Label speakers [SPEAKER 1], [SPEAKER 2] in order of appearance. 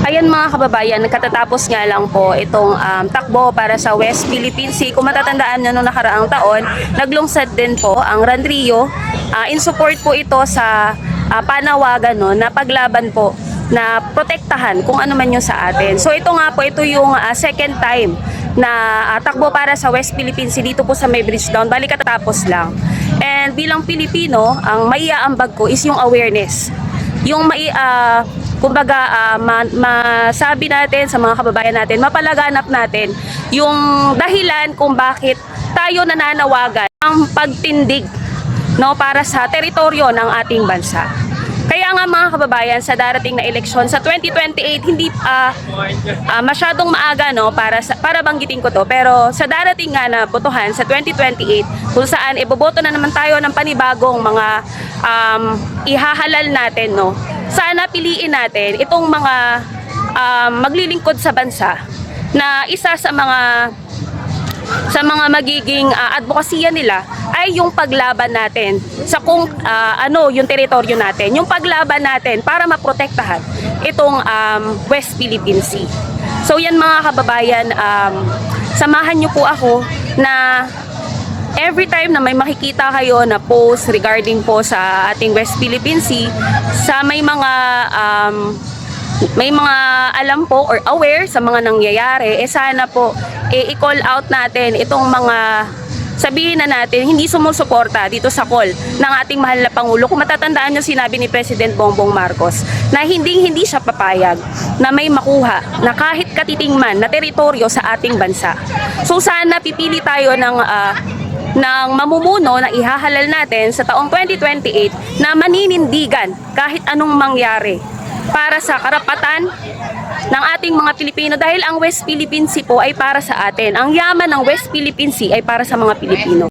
[SPEAKER 1] Ayan mga kababayan, katatapos nga lang po itong takbo para sa West Philippine Sea. Kung matatandaan nyo noong nakaraang taon, naglungsad din po ang Ranrio. In support po ito sa panawagan na paglaban po na protektahan kung ano man yung sa atin. So ito nga po, ito yung second time na takbo para sa West Philippine Sea dito po sa May Bridgetowne. Bali katatapos lang. And bilang Pilipino, ang maiaambag ko is yung awareness. Yung kumbaga masabi natin sa mga kababayan natin, mapalaganap natin yung dahilan kung bakit tayo nananawagan ang pagtindig para sa teritoryo ng ating bansa. Kaya nga mga kababayan, sa darating na eleksyon sa 2028, hindi masyadong maaga para banggitin ko to, pero sa darating nga na botohan sa 2028 kung saan iboboto na naman tayo ng panibagong mga ihahalal natin, sana piliin natin itong mga maglilingkod sa bansa na isa sa mga magiging advokasya nila ay yung paglaban natin sa kung yung teritoryo natin, yung paglaban natin para maprotektahan itong West Philippine Sea. So yan mga kababayan, samahan nyo po ako na every time na may makikita kayo na post regarding po sa ating West Philippine Sea, sa may mga alam po or aware sa mga nangyayari, sana po i-call out natin itong mga sabihin na natin hindi sumusuporta dito sa call ng ating mahal na Pangulo. Kung matatandaan nyo, sinabi ni President Bongbong Marcos na hindi siya papayag na may makuha na kahit katitingman na teritoryo sa ating bansa. So sana pipili tayo ng mamumuno na ihahalal natin sa taong 2028 na maninindigan kahit anong mangyari para sa karapatan ng ating mga Pilipino, dahil ang West Philippine Sea po ay para sa atin. Ang yaman ng West Philippine Sea ay para sa mga Pilipino.